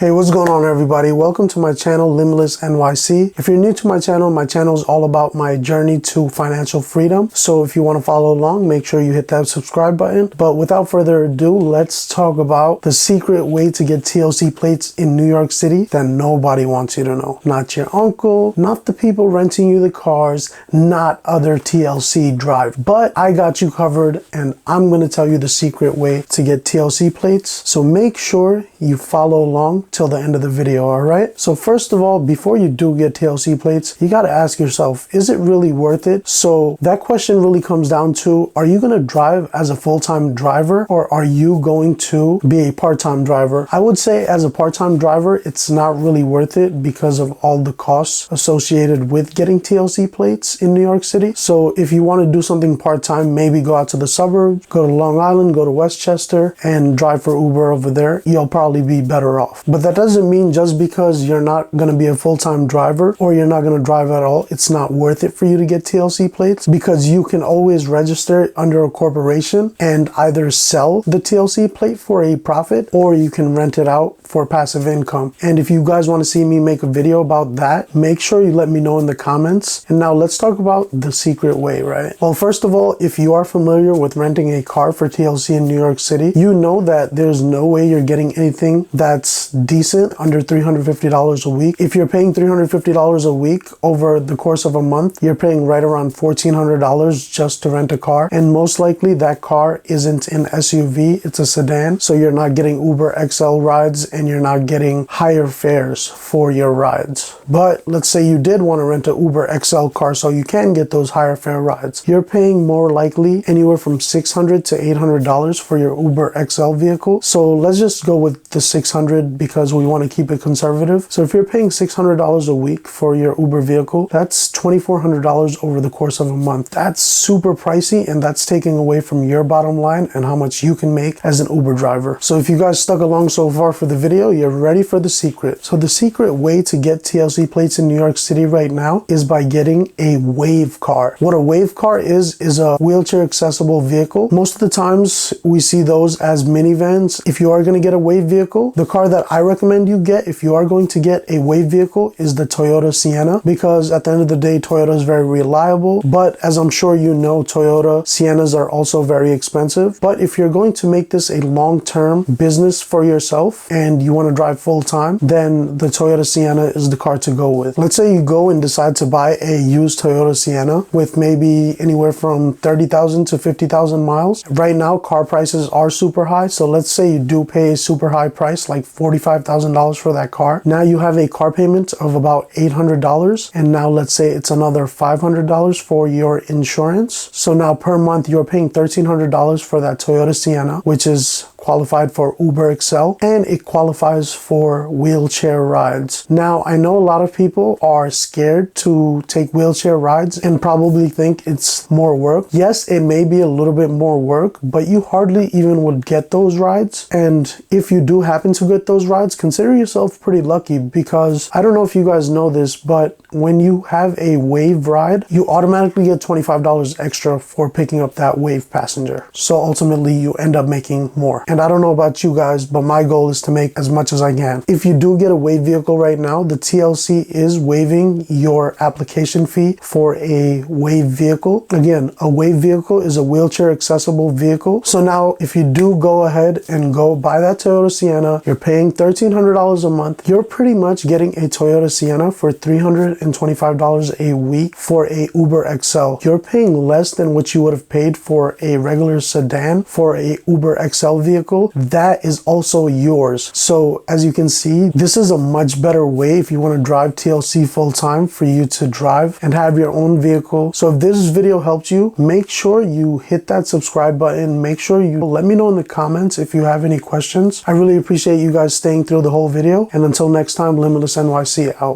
Hey, what's going on everybody? Welcome to my channel, Limitless NYC. If you're new to my channel is all about my journey to financial freedom. So if you want to follow along, make sure you hit that subscribe button. But without further ado, let's talk about the secret way to get TLC plates in New York City that nobody wants you to know. Not your uncle, not the people renting you the cars, not other TLC drivers. But I got you covered and I'm going to tell you the secret way to get TLC plates. So make sure you follow along till the end of the video, alright? So first of all, before you do get TLC plates, you got to ask yourself, is it really worth it? So that question really comes down to, are you going to drive as a full-time driver or are you going to be a part-time driver? I would say as a part-time driver, it's not really worth it because of all the costs associated with getting TLC plates in New York City. So if you want to do something part-time, maybe go out to the suburbs, go to Long Island, go to Westchester and drive for Uber over there. You'll probably be better off. But that doesn't mean just because you're not going to be a full-time driver or you're not going to drive at all, it's not worth it for you to get TLC plates, because you can always register under a corporation and either sell the TLC plate for a profit or you can rent it out for passive income. And if you guys want to see me make a video about that, make sure you let me know in the comments. And now let's talk about the secret way, right? Well, first of all, if you are familiar with renting a car for TLC in New York City, you know that there's no way you're getting anything that's decent under $350 a week. If you're paying $350 a week over the course of a month, you're paying right around $1,400 just to rent a car. And most likely that car isn't an SUV, it's a sedan. So you're not getting Uber XL rides and you're not getting higher fares for your rides. But let's say you did want to rent a Uber XL car so you can get those higher fare rides. You're paying more likely anywhere from $600 to $800 for your Uber XL vehicle. So let's just go with the $600 because we want to keep it conservative. So if you're paying $600 a week for your Uber vehicle, that's $2,400 over the course of a month. That's super pricey and that's taking away from your bottom line and how much you can make as an Uber driver. So if you guys stuck along so far for the video, you're ready for the secret. So the secret way to get TLC plates in New York City right now is by getting a wave car. What a wave car is a wheelchair accessible vehicle. Most of the times we see those as minivans. If you are going to get a wave vehicle, the car that I recommend you get if you are going to get a wave vehicle is the Toyota Sienna, because at the end of the day, Toyota is very reliable. But as I'm sure you know, Toyota Siennas are also very expensive. But if you're going to make this a long-term business for yourself and you want to drive full-time, then the Toyota Sienna is the car to go with. Let's say you go and decide to buy a used Toyota Sienna with maybe anywhere from 30,000 to 50,000 miles. Right now, car prices are super high. So let's say you do pay a super high price, like $45,000 for that car. Now you have a car payment of about $800. And now let's say it's another $500 for your insurance. So now per month, you're paying $1,300 for that Toyota Sienna, which is qualified for Uber XL and it qualifies for wheelchair rides. Now, I know a lot of people are scared to take wheelchair rides and probably think it's more work. Yes, it may be a little bit more work, but you hardly even would get those rides. And if you do happen to get those rides, consider yourself pretty lucky, because I don't know if you guys know this, but when you have a wave ride, you automatically get $25 extra for picking up that wave passenger. So ultimately you end up making more. And I don't know about you guys, but my goal is to make as much as I can. If you do get a wave vehicle right now, the TLC is waiving your application fee for a wave vehicle. Again, a wave vehicle is a wheelchair accessible vehicle. So now if you do go ahead and go buy that Toyota Sienna, you're paying $1,300 a month. You're pretty much getting a Toyota Sienna for $325 a week for a Uber XL. You're paying less than what you would have paid for a regular sedan for a Uber XL vehicle. That is also yours. So as you can see, this is a much better way if you want to drive TLC full time, for you to drive and have your own vehicle. So if this video helped you, make sure you hit that subscribe button. Make sure you let me know in the comments if you have any questions. I really appreciate you guys staying through the whole video. And until next time, Limitless NYC out.